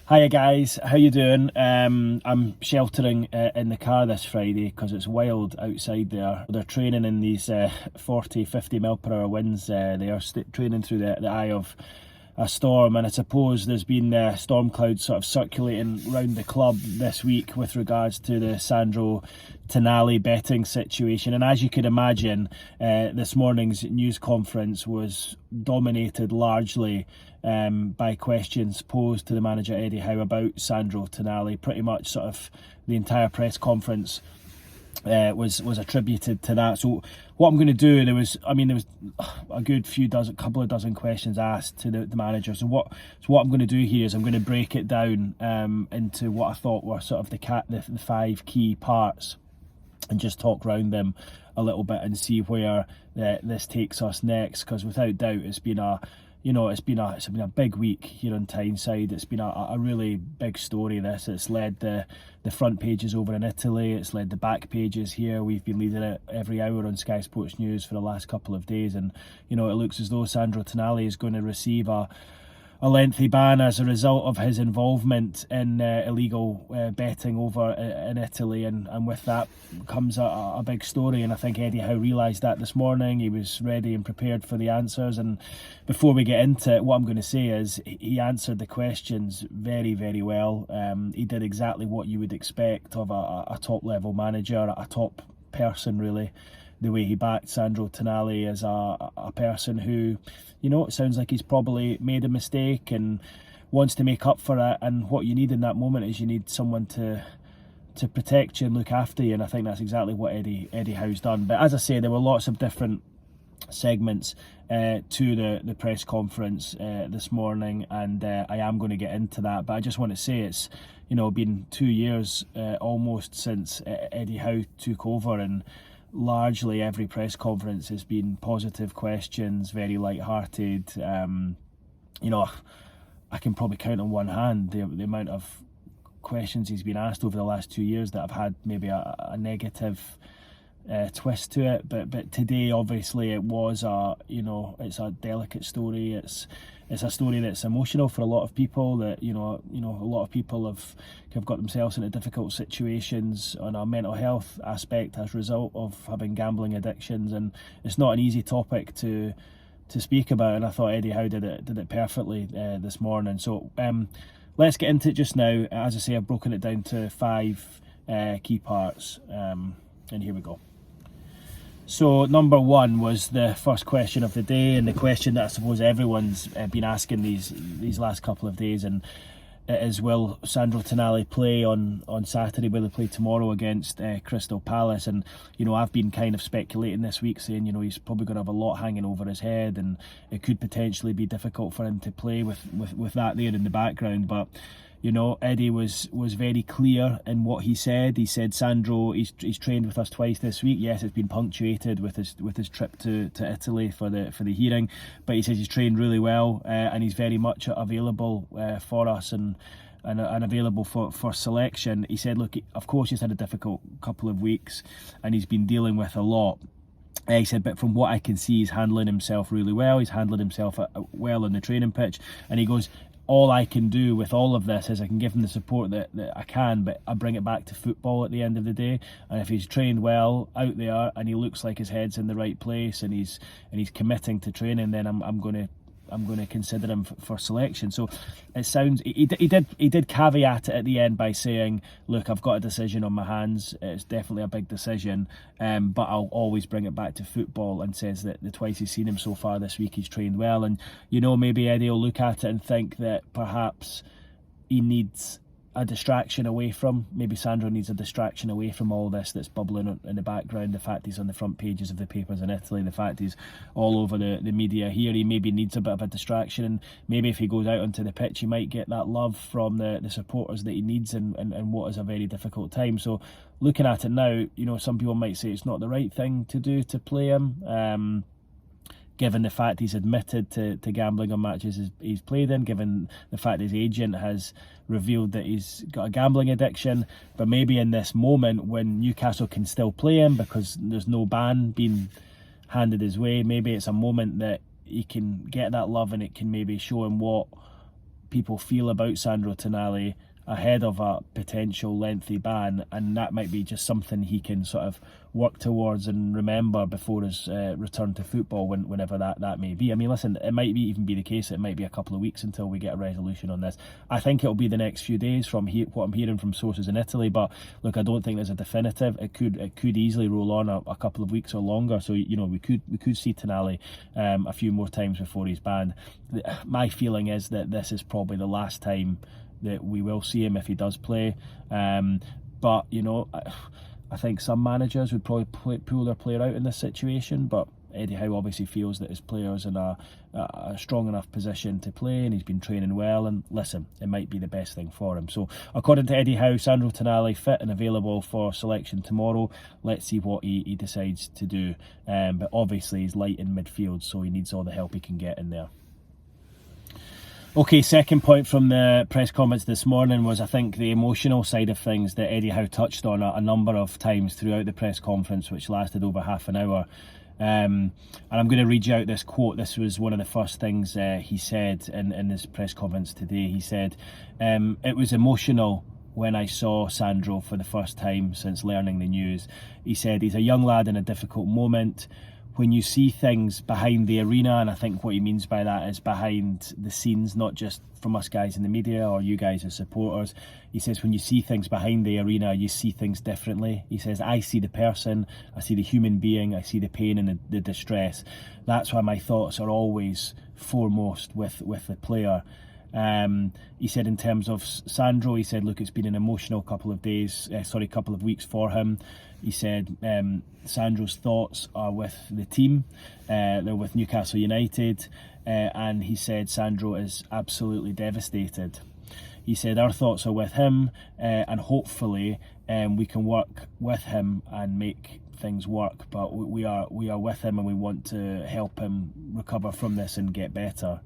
Hiya guys, how you doing? I'm sheltering in the car this Friday because it's wild outside there. They're training in these 40, 50 mile per hour winds. They are training through the eye of a storm, and I suppose there's been storm clouds sort of circulating around the club this week with regards to the Sandro Tonali betting situation. And as you could imagine, this morning's news conference was dominated largely by questions posed to the manager Eddie Howe about Sandro Tonali. Pretty much sort of the entire press conference was attributed to that. So what I'm going to do, there was a good couple of dozen questions asked to the manager. So what I'm going to do here is I'm going to break it down into what I thought were sort of the five key parts, and just talk around them a little bit and see where this takes us next. Because without doubt, it's been a big week here on Tyneside. It's been a really big story. It's led the front pages over in Italy. It's led the back pages here. We've been leading it every hour on Sky Sports News for the last couple of days, and it looks as though Sandro Tonali is going to receive a lengthy ban as a result of his involvement in illegal betting over in Italy, and with that comes a big story. And I think Eddie Howe realised that this morning. He was ready and prepared for the answers, and before we get into it, what I'm going to say is he answered the questions very, very well. He did exactly what you would expect of a top level manager, a top person really. The way he backed Sandro Tonali as a person who, it sounds like he's probably made a mistake and wants to make up for it. And what you need in that moment is you need someone to protect you and look after you. And I think that's exactly what Eddie Howe's done. But as I say, there were lots of different segments to the press conference this morning, and I am going to get into that. But I just want to say it's been 2 years almost since Eddie Howe took over, and largely every press conference has been positive questions, very light-hearted. I can probably count on one hand the amount of questions he's been asked over the last 2 years that have had maybe a negative twist to it. But today, obviously, it was it's a delicate story. It's a story that's emotional for a lot of people. That a lot of people have got themselves into difficult situations on a mental health aspect as a result of having gambling addictions, and it's not an easy topic to speak about. And I thought Eddie Howe did it perfectly this morning. So let's get into it just now. As I say, I've broken it down to five key parts, and here we go. So number one was the first question of the day, and the question that I suppose everyone's been asking these last couple of days, and it is, will Sandro Tonali play on Saturday? Will he play tomorrow against Crystal Palace? And I've been kind of speculating this week, saying he's probably going to have a lot hanging over his head, and it could potentially be difficult for him to play with that there in the background. But Eddie was very clear in what he said. He said Sandro, he's trained with us twice this week. Yes, it's been punctuated with his trip to Italy for the hearing, but he says he's trained really well, and he's very much available for us and available for selection. He said, look, of course he's had a difficult couple of weeks and he's been dealing with a lot. He said, but from what I can see, he's handling himself really well. He's handling himself well on the training pitch, and he goes, all I can do with all of this is I can give him the support that I can, but I bring it back to football at the end of the day. And if he's trained well out there and he looks like his head's in the right place and he's committing to training, then I'm going to consider him for selection. So it sounds he did caveat it at the end by saying, look, I've got a decision on my hands. It's definitely a big decision, but I'll always bring it back to football, and says that the twice he's seen him so far this week, he's trained well. And maybe Eddie will look at it and think that perhaps he needs a distraction away from, maybe Sandro needs a distraction away from all this that's bubbling in the background. The fact he's on the front pages of the papers in Italy, the fact he's all over the media here, he maybe needs a bit of a distraction, and maybe if he goes out onto the pitch he might get that love from the supporters that he needs in what is a very difficult time. So looking at it now, some people might say it's not the right thing to do to play him, given the fact he's admitted to gambling on matches he's played in, given the fact his agent has revealed that he's got a gambling addiction. But maybe in this moment when Newcastle can still play him because there's no ban being handed his way, maybe it's a moment that he can get that love and it can maybe show him what people feel about Sandro Tonali ahead of a potential lengthy ban, and that might be just something he can sort of work towards and remember before his return to football, whenever that may be. I mean, listen, it might even be the case it might be a couple of weeks until we get a resolution on this. I think it'll be the next few days from what I'm hearing from sources in Italy, but look, I don't think there's a definitive. It could easily roll on a couple of weeks or longer, so we could see Tonali a few more times before he's banned. My feeling is that this is probably the last time that we will see him if he does play, but I think some managers would probably pull their player out in this situation, but Eddie Howe obviously feels that his player's in a strong enough position to play, and he's been training well, and listen, it might be the best thing for him. So according to Eddie Howe, Sandro Tonali fit and available for selection tomorrow. Let's see what he decides to do, but obviously he's light in midfield, so he needs all the help he can get in there. Okay, second point from the press conference this morning was, I think, the emotional side of things that Eddie Howe touched on a number of times throughout the press conference, which lasted over half an hour. And I'm going to read you out this quote. This was one of the first things he said in this press conference today. He said, "It was emotional when I saw Sandro for the first time since learning the news." He said he's a young lad in a difficult moment. When you see things behind the arena, and I think what he means by that is behind the scenes, not just from us guys in the media or you guys as supporters. He says when you see things behind the arena, you see things differently. He says, I see the person, I see the human being, I see the pain and the distress. That's why my thoughts are always foremost with the player. He said in terms of Sandro, he said, look, it's been an emotional couple of weeks for him. He said Sandro's thoughts are with the team, they're with Newcastle United, and he said Sandro is absolutely devastated. He said our thoughts are with him, and hopefully we can work with him and make things work, but we are with him and we want to help him recover from this and get better.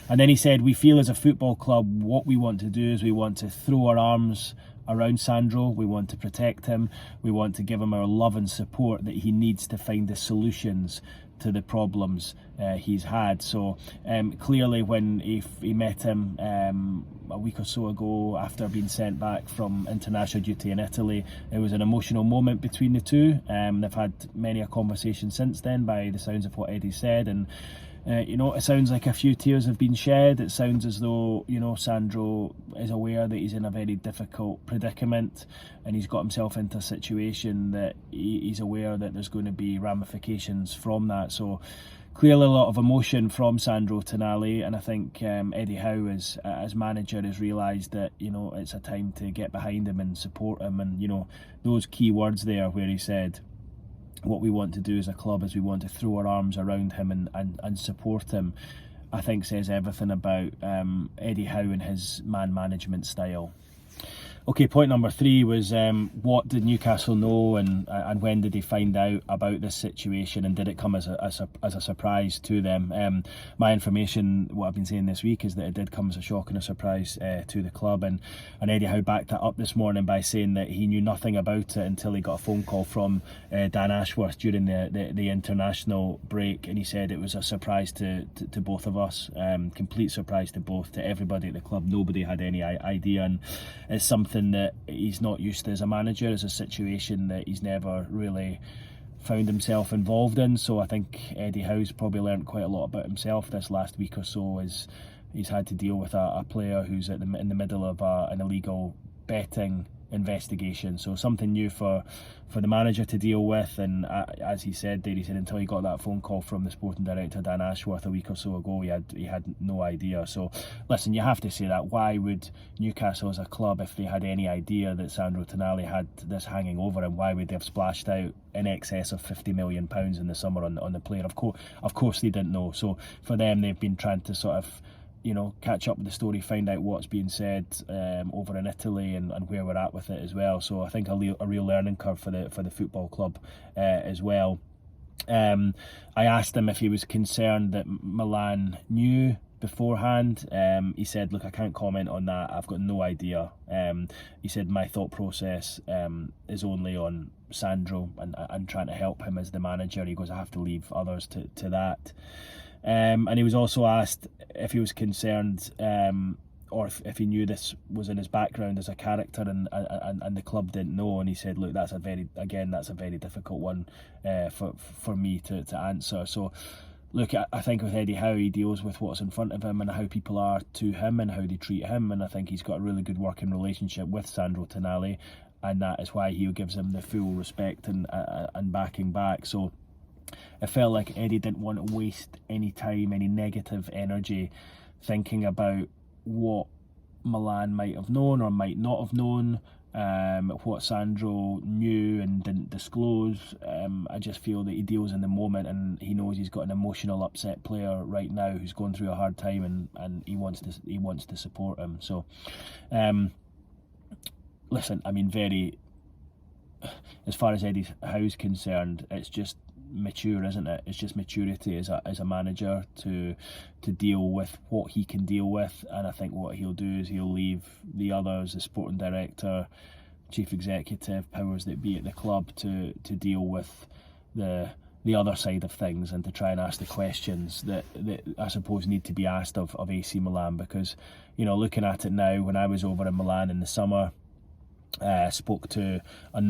And then he said, we feel as a football club what we want to do is we want to throw our arms around Sandro, we want to protect him, we want to give him our love and support that he needs to find the solutions to the problems he's had. So clearly when he met him a week or so ago after being sent back from international duty in Italy, it was an emotional moment between the two. They've had many a conversation since then by the sounds of what Eddie said, and it sounds like a few tears have been shed. It sounds as though Sandro is aware that he's in a very difficult predicament and he's got himself into a situation that he's aware that there's going to be ramifications from that. So clearly a lot of emotion from Sandro Tonali, and I think Eddie Howe as manager has realised that it's a time to get behind him and support him, and those key words there where he said what we want to do as a club is we want to throw our arms around him and support him, I think says everything about Eddie Howe and his man management style. Okay, point number 3 was what did Newcastle know and when did they find out about this situation, and did it come as a surprise to them? My information, what I've been saying this week, is that it did come as a shock and a surprise to the club, and Eddie Howe backed that up this morning by saying that he knew nothing about it until he got a phone call from Dan Ashworth during the international break, and he said it was a surprise to both of us, complete surprise to everybody at the club. Nobody had any idea, and it's something that he's not used to as a manager. It's a situation that he's never really found himself involved in. So I think Eddie Howe's probably learned quite a lot about himself this last week or so, as he's had to deal with a player who's in the middle of an illegal betting investigation. So something new for the manager to deal with, and as he said until he got that phone call from the sporting director Dan Ashworth a week or so ago, he had no idea. So listen, you have to say that. Why would Newcastle as a club, if they had any idea that Sandro Tonali had this hanging over him, why would they have splashed out in excess of £50 million in the summer on the player? Of course they didn't know. So for them, they've been trying to sort of catch up with the story, find out what's being said over in Italy and where we're at with it as well. So I think a real learning curve for the football club as well. I asked him if he was concerned that Milan knew beforehand. He said, look, I can't comment on that, I've got no idea. He said my thought process is only on Sandro and trying to help him as the manager. He goes, I have to leave others to that. And he was also asked if he was concerned or if he knew this was in his background as a character, and the club didn't know. And he said, look, that's a very difficult one for me to answer. So look, I think with Eddie Howe, he deals with what's in front of him and how people are to him and how they treat him, and I think he's got a really good working relationship with Sandro Tonali, and that is why he gives him the full respect and backing back. So it felt like Eddie didn't want to waste any time, any negative energy thinking about what Milan might have known or might not have known, what Sandro knew and didn't disclose. I just feel that he deals in the moment, and he knows he's got an emotional, upset player right now who's going through a hard time, and he wants to support him. So, listen, I mean, as far as Eddie Howe's concerned, it's just mature, isn't it? It's just maturity as a manager to deal with what he can deal with, and I think what he'll do is he'll leave the others, the sporting director, chief executive, powers that be at the club, to deal with the other side of things, and to try and ask the questions that I suppose need to be asked of AC Milan. Because, you know, looking at it now, when I was over in Milan in the summer, spoke to a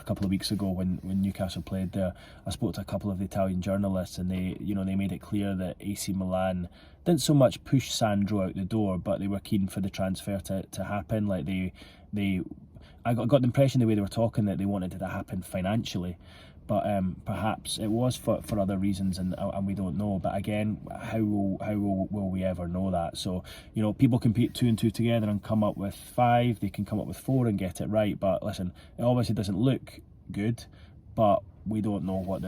couple of weeks ago when Newcastle played there. I spoke to a couple of the Italian journalists, and they made it clear that AC Milan didn't so much push Sandro out the door, but they were keen for the transfer to happen. Like I got the impression the way they were talking that they wanted it to happen financially, but perhaps it was for other reasons, and we don't know. But again, how will we ever know that? So, you know, people can put 2 and 2 together and come up with 5. They can come up with 4 and get it right. But listen, it obviously doesn't look good, but we don't know what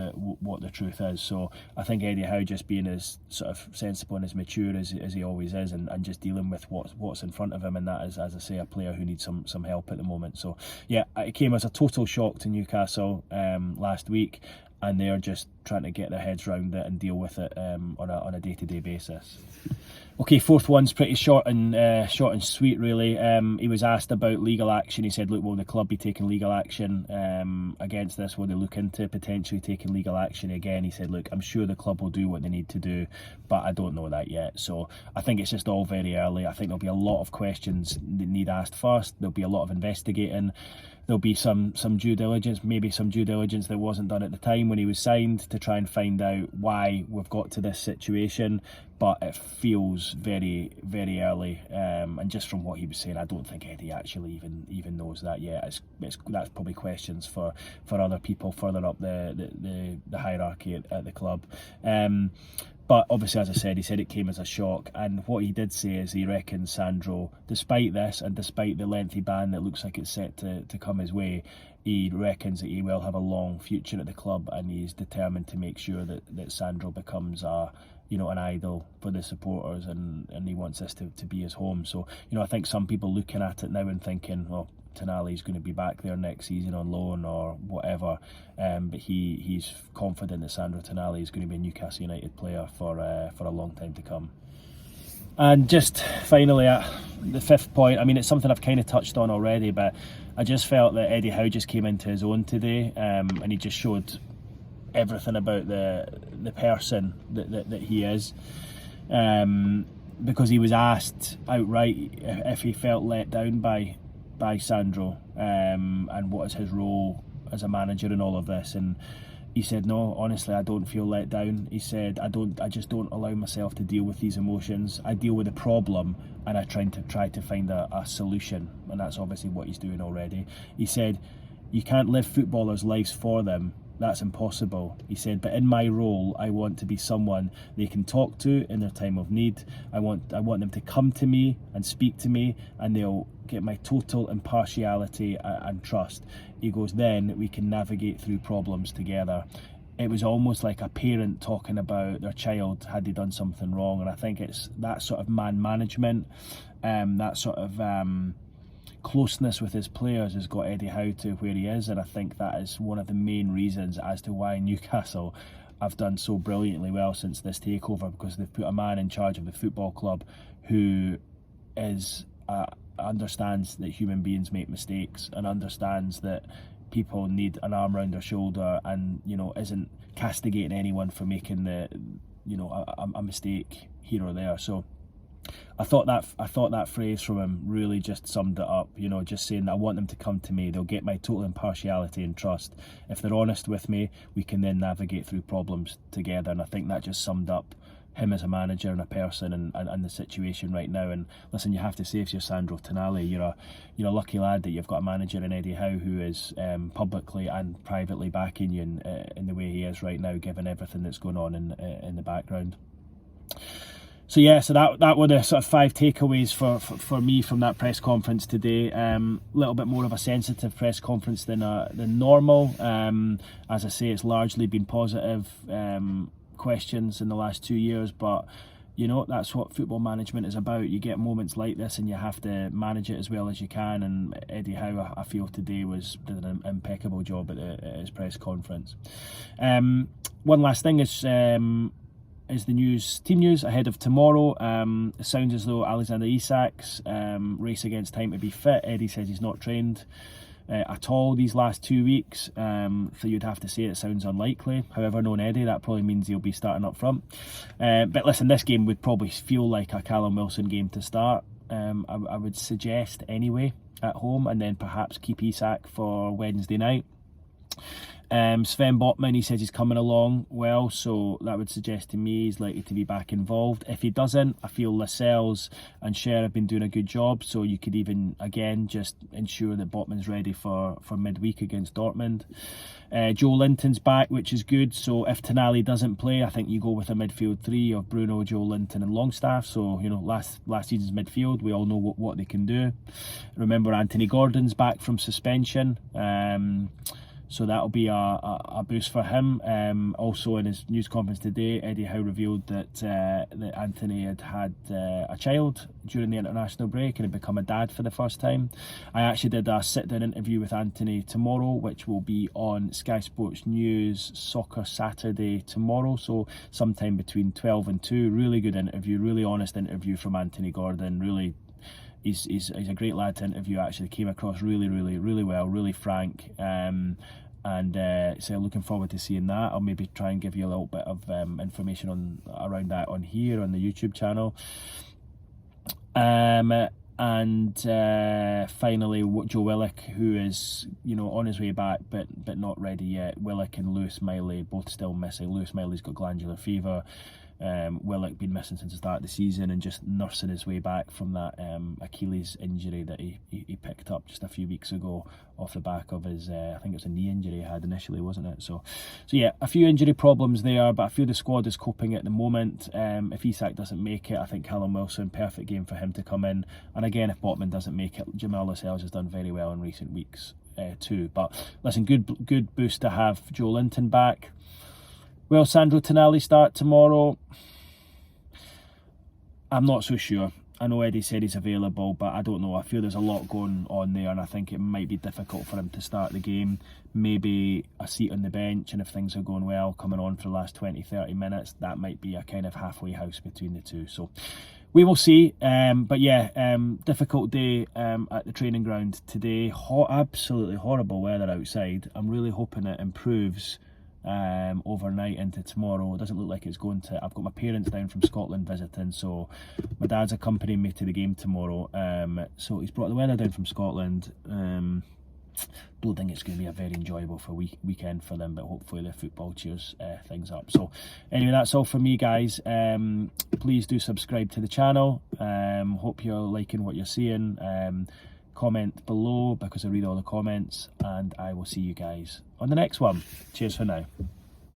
the truth is. So I think Eddie Howe just being as sort of sensible and as mature as he always is, and just dealing with what's in front of him, and that is, as I say, a player who needs some help at the moment. So yeah, it came as a total shock to Newcastle last week, and they're just trying to get their heads around it and deal with it on a day-to-day basis. Okay, fourth one's pretty short and sweet, really. He was asked about legal action. He said, look, will the club be taking legal action against this? Will they look into potentially taking legal action again? He said, look, I'm sure the club will do what they need to do, but I don't know that yet. So I think it's just all very early. I think there'll be a lot of questions that need asked first. There'll be a lot of investigating. There'll be some due diligence, maybe some due diligence that wasn't done at the time when he was signed, to try and find out why we've got to this situation. But it feels very, very early, and just from what he was saying, I don't think Eddie actually even knows that yet. That's probably questions for other people further up the hierarchy at the club. But obviously, as I said, he said it came as a shock, and what he did say is he reckons Sandro, despite this and despite the lengthy ban that looks like it's set to come his way, he reckons that he will have a long future at the club, and he's determined to make sure that Sandro becomes an idol for the supporters, and he wants this to be his home. So, you know, I think some people looking at it now and thinking, well, Tonali's going to be back there next season on loan or whatever, but he's confident that Sandro Tonali is going to be a Newcastle United player for a long time to come. And just finally, the fifth point, I mean, it's something I've kind of touched on already, but I just felt that Eddie Howe just came into his own today, and he just showed everything about the person that he is, because he was asked outright if he felt let down by Sandro, and what is his role as a manager in all of this. And he said, no, honestly, I don't feel let down. He said, I just don't allow myself to deal with these emotions. I deal with the problem, and I try to find a solution, and that's obviously what he's doing already. He said, you can't live footballers' lives for them. That's impossible. He said, but in my role, I want to be someone they can talk to in their time of need. I want them to come to me and speak to me, and they'll get my total impartiality and trust. He goes, then we can navigate through problems together. It was almost like a parent talking about their child had they done something wrong, and I think it's that sort of man management, that sort of closeness with his players has got Eddie Howe to where he is, and I think that is one of the main reasons as to why Newcastle have done so brilliantly well since this takeover, because they've put a man in charge of the football club who is understands that human beings make mistakes, and understands that people need an arm around their shoulder, and, you know, isn't castigating anyone for making a mistake here or there. So I thought that phrase from him really just summed it up. You know, just saying that I want them to come to me. They'll get my total impartiality and trust. If they're honest with me, we can then navigate through problems together. And I think that just summed up him as a manager and a person and the situation right now. And listen, you have to say, if you're Sandro Tonali, you're a lucky lad that you've got a manager in Eddie Howe who is publicly and privately backing you in the way he is right now, given everything that's going on in the background. So yeah, so that were the sort of 5 takeaways for me from that press conference today. A little bit more of a sensitive press conference than normal. As I say, it's largely been positive questions in the last 2 years, but you know, that's what football management is about. You get moments like this and you have to manage it as well as you can, and Eddie Howe, I feel today, did an impeccable job at his press conference. One last thing is the team news ahead of tomorrow. It sounds as though Alexander Isak's race against time to be fit. Eddie says he's not trained at all these last 2 weeks, so you'd have to say it sounds unlikely. However, knowing Eddie, that probably means he'll be starting up front. But listen, this game would probably feel like a Callum Wilson game to start. I would suggest anyway at home, and then perhaps keep Isak for Wednesday night. Sven Botman, he says he's coming along well, so that would suggest to me he's likely to be back involved. If he doesn't, I feel Lascelles and Scher have been doing a good job, so you could even, again, just ensure that Botman's ready for midweek against Dortmund. Joe Linton's back, which is good, so if Tonali doesn't play, I think you go with a midfield 3 of Bruno, Joe Linton and Longstaff. So, you know, last season's midfield, we all know what they can do. Remember, Anthony Gordon's back from suspension, so that'll be a boost for him. Also, in his news conference today, Eddie Howe revealed that Anthony had a child during the international break and had become a dad for the first time. I actually did a sit-down interview with Anthony tomorrow, which will be on Sky Sports News Soccer Saturday tomorrow, so sometime between 12 and 2. Really good interview, really honest interview from Anthony Gordon. Really, he's a great lad to interview. Actually came across really well, really frank. So looking forward to seeing that. I'll maybe try and give you a little bit of information around that on here on the YouTube channel. Finally, Joe Willock, who is, you know, on his way back but not ready yet. Willock and Lewis Miley both still missing. Lewis Miley's got glandular fever. Willock been missing since the start of the season and just nursing his way back from that Achilles injury that he picked up just a few weeks ago off the back of his, I think it was a knee injury he had initially, wasn't it? So yeah, a few injury problems there, but I feel the squad is coping at the moment. If Isak doesn't make it, I think Callum Wilson, perfect game for him to come in. And again, if Botman doesn't make it, Jamal Lascelles has done very well in recent weeks too. But listen, good boost to have Joe Linton back. Will Sandro Tonali start tomorrow? I'm not so sure. I know Eddie said he's available, but I don't know. I feel there's a lot going on there, and I think it might be difficult for him to start the game. Maybe a seat on the bench, and if things are going well, coming on for the last 20-30 minutes, that might be a kind of halfway house between the two. So we will see. But yeah, difficult day at the training ground today. Absolutely horrible weather outside. I'm really hoping it improves overnight into tomorrow. It doesn't look like it's going to. I've got my parents down from Scotland visiting, so my dad's accompanying me to the game tomorrow. So he's brought the weather down from Scotland. Don't think it's going to be a very enjoyable weekend for them, but hopefully the football cheers things up. So anyway, that's all from me, guys. Please do subscribe to the channel. Hope you're liking what you're seeing. Comment below because I read all the comments, and I will see you guys on the next one. Cheers for now.